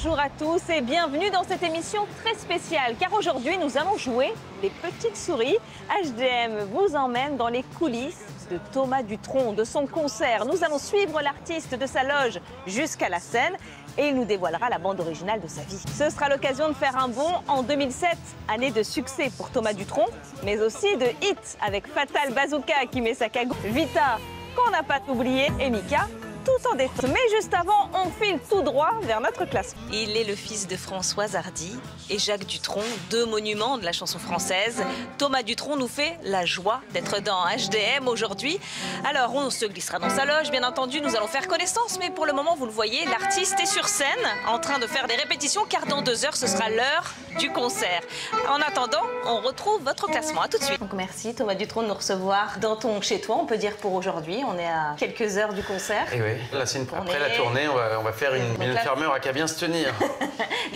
bonjour à tous et bienvenue dans cette émission très spéciale car aujourd'hui nous allons jouer les petites souris. HDM vous emmène dans les coulisses de Thomas Dutronc, de son concert. Nous allons suivre l'artiste de sa loge jusqu'à la scène et il nous dévoilera la bande originale de sa vie. Ce sera l'occasion de faire un bond en 2007, année de succès pour Thomas Dutronc, mais aussi de hits avec Fatal Bazooka qui met sa cagoule, Vita qu'on n'a pas oublié et Mika tout en détente. Mais juste avant, on file tout droit vers notre classe. Il est le fils de Françoise Hardy et Jacques Dutronc, deux monuments de la chanson française. Thomas Dutronc nous fait la joie d'être dans HDM aujourd'hui. Alors, on se glissera dans sa loge, bien entendu, nous allons faire connaissance, mais pour le moment, vous le voyez, l'artiste est sur scène, en train de faire des répétitions, car dans 2 heures, ce sera l'heure du concert. En attendant, on retrouve votre classement. À tout de suite. Donc merci Thomas Dutronc de nous recevoir dans ton chez-toi, on peut dire pour aujourd'hui. On est à quelques heures du concert. Et oui. Là, après la tournée, on va faire une minute fermeur à qu'à bien se tenir.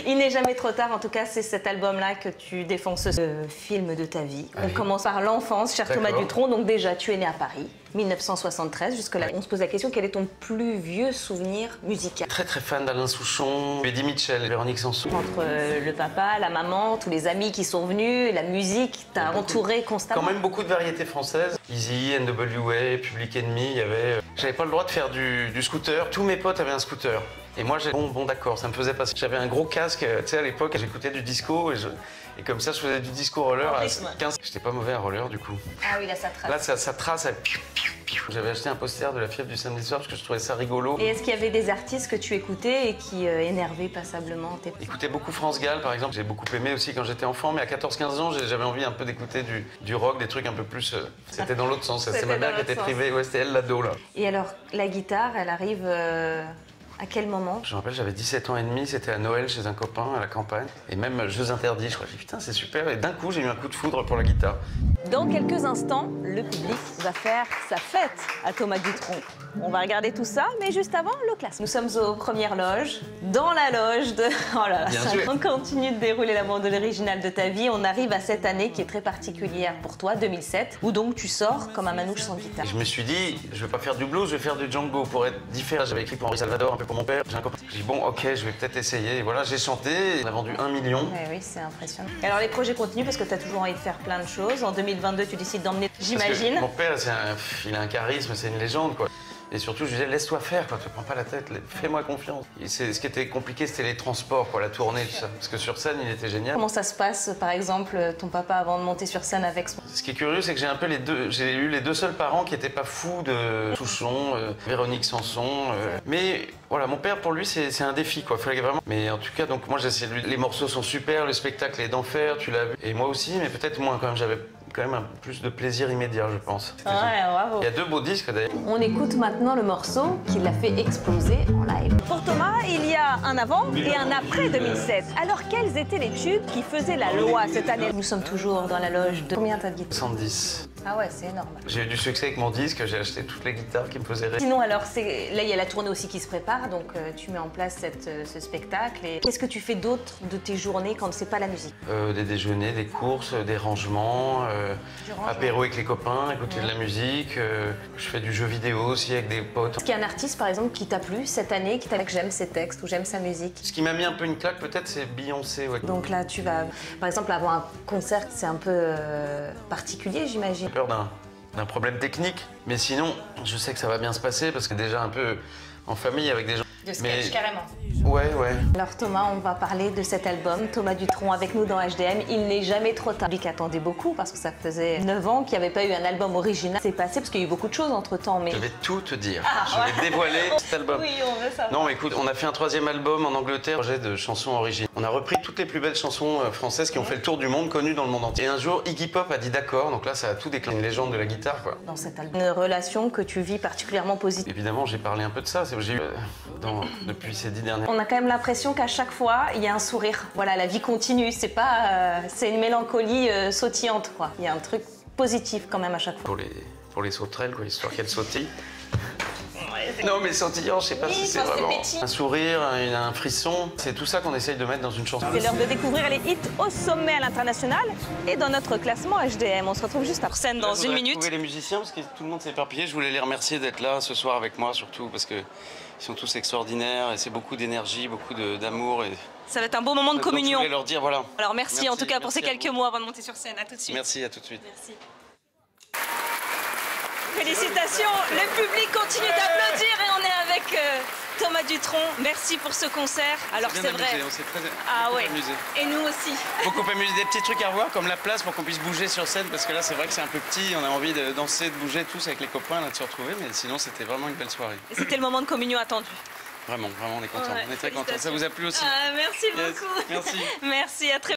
Il n'est jamais trop tard, en tout cas, c'est cet album-là que tu défends, ce film de ta vie. On commence par l'enfance, cher Thomas Dutronc. Donc déjà, tu es né à Paris, 1973. Jusque-là, on se pose la question, quel est ton plus vieux souvenir musical? Très très fan d'Alain Souchon, Eddie Mitchell, Véronique Sanson. Entre le papa, la maman, tous les amis qui sont venus, la musique t'a entouré constamment. Quand même beaucoup de variétés françaises. Easy, NWA, Public Enemy, il y avait... J'avais pas le droit de faire du scooter. Tous mes potes avaient un scooter. Et moi, j'ai bon d'accord, ça me faisait passer. J'avais un gros casque, tu sais, à l'époque, j'écoutais du disco et comme ça, je faisais du disco roller à 15. J'étais pas mauvais à roller, du coup. Ah oui, là, ça trace. Là, ça trace. J'avais acheté un poster de La Fièvre du samedi soir parce que je trouvais ça rigolo. Et est-ce qu'il y avait des artistes que tu écoutais et qui énervaient passablement tes... J'écoutais beaucoup France Gall, par exemple. J'ai beaucoup aimé aussi quand j'étais enfant, mais à 14-15 ans, j'avais envie un peu d'écouter du rock, des trucs un peu plus... C'était dans l'autre sens. C'est ma mère qui était privée. Ouais, c'était elle, l'ado, là. Et alors, la guitare, elle arrive... À quel moment? Je me rappelle, j'avais 17 ans et demi, c'était à Noël chez un copain à la campagne. Et même Jeux interdits, je crois. J'ai dit putain, c'est super. Et d'un coup, j'ai eu un coup de foudre pour la guitare. Dans quelques instants, le public va faire sa fête à Thomas Dutronc. On va regarder tout ça, mais juste avant, le classement. Nous sommes aux premières loges, dans la loge de... Oh là là, on continue de dérouler la bande originale de ta vie. On arrive à cette année qui est très particulière pour toi, 2007, où donc tu sors comme un manouche sans guitare. Et je me suis dit, je vais pas faire du blues, je vais faire du Django pour être différent. J'avais écrit pour Henri Salvador, un peu pour mon père. J'ai un copain. J'ai dit bon, ok, je vais peut-être essayer. Et voilà, j'ai chanté, on a vendu 1 million. Oui, c'est impressionnant. Et alors les projets continuent parce que tu as toujours envie de faire plein de choses. En 2022, tu décides d'emmener, j'imagine. Mon père, il a un charisme, c'est une légende, quoi. Et surtout, je lui disais, laisse-toi faire, quoi, te prends pas la tête, fais-moi confiance. Et ce qui était compliqué, c'était les transports, quoi, la tournée, tout ça. Parce que sur scène, il était génial. Comment ça se passe, par exemple, ton papa avant de monter sur scène avec son... Ce qui est curieux, c'est que j'ai eu les deux seuls parents qui n'étaient pas fous de Souchon, Véronique Sanson. Mais voilà, mon père, pour lui, c'est un défi, quoi. Fallait vraiment... Mais en tout cas, donc moi, j'ai essayé de... Les morceaux sont super, le spectacle est d'enfer, tu l'as vu. Et moi aussi, mais peut-être moins quand même. J'avais quand même plus de plaisir immédiat, je pense. Ouais, bravo. Il y a 2 beaux disques, d'ailleurs. On écoute maintenant le morceau qui l'a fait exploser en live. Pour Thomas, il y a un avant et un après 2007. Alors, quels étaient les tubes qui faisaient la loi cette année? Nous sommes toujours dans la loge de... Combien t'as de guitares? 110. Ah ouais, c'est énorme. J'ai eu du succès avec mon disque, j'ai acheté toutes les guitares qui me faisaient rêver. Sinon, alors, là, il y a la tournée aussi qui se prépare, donc tu mets en place ce spectacle. Et qu'est-ce que tu fais d'autre de tes journées quand c'est pas la musique? Des déjeuners, des courses, des rangements, apéro avec les copains, écouter de la musique. Je fais du jeu vidéo aussi avec des potes. Est-ce qu'il y a un artiste, par exemple, qui t'a plu cette année, qui t'a dit que j'aime ses textes ou j'aime sa musique? Ce qui m'a mis un peu une claque, peut-être, c'est Beyoncé. Ouais. Donc là, tu vas, par exemple, avoir un concert, c'est un peu particulier, j'imagine. J'ai peur d'un problème technique, mais sinon, je sais que ça va bien se passer parce que déjà un peu en famille avec des gens. De sketch, carrément. Ouais. Alors Thomas, on va parler de cet album, Thomas Dutronc avec nous dans HDM. Il n'est jamais trop tard. Lui qui attendait beaucoup parce que ça faisait 9 ans qu'il n'y avait pas eu un album original. C'est passé parce qu'il y a eu beaucoup de choses entre temps. Mais... Je vais tout te dire. Je vais dévoiler cet album. Oui, on veut savoir. Non, écoute, on a fait un 3e album en Angleterre, projet de chansons originales. On a repris toutes les plus belles chansons françaises qui ont fait le tour du monde, connues dans le monde entier. Et un jour, Iggy Pop a dit d'accord, donc là, ça a tout déclenché. Une légende de la guitare, quoi. Dans cet album, une relation que tu vis particulièrement positive. Évidemment, j'ai parlé un peu de ça. J'ai eu depuis ces 10 dernières années. On a quand même l'impression qu'à chaque fois, il y a un sourire. Voilà, la vie continue. C'est pas, c'est une mélancolie sautillante, quoi. Il y a un truc positif quand même à chaque fois. Pour les sauterelles, quoi, histoire qu'elles sautillent. Ouais, Non, mais sautillant, je sais pas Oui, si c'est quand c'est vraiment petit. un sourire, un frisson. C'est tout ça qu'on essaye de mettre dans une chanson. C'est l'heure de découvrir les hits au sommet à l'international et dans notre classement HDM. On se retrouve juste après scène dans Je une voudrais minute. retrouver les musiciens parce que tout le monde s'est éparpillé. Je voulais les remercier d'être là ce soir avec moi, surtout parce qu'ils sont tous extraordinaires et c'est beaucoup d'énergie, beaucoup d'amour. Ça va être un beau moment de Donc, je communion. voulais leur dire voilà. Alors merci en tout cas pour ces merci à quelques vous. mots avant de monter sur scène. À tout de suite. Merci, à tout de suite. Merci. Félicitations, le public continue d'applaudir et on est avec Thomas Dutronc. Merci pour ce concert. Alors c'est vrai. On s'est très Ah ouais. amusé. Et nous aussi. Beaucoup amusé. Des petits trucs à revoir comme la place pour qu'on puisse bouger sur scène parce que là c'est vrai que c'est un peu petit. On a envie de danser, de bouger tous avec les copains, là, de se retrouver. Mais sinon c'était vraiment une belle soirée. Et c'était le moment de communion attendu. Vraiment, on est content. Ouais, On est très content. Ça félicitations. vous a plu aussi? Merci Yes. beaucoup. Merci. Merci, à très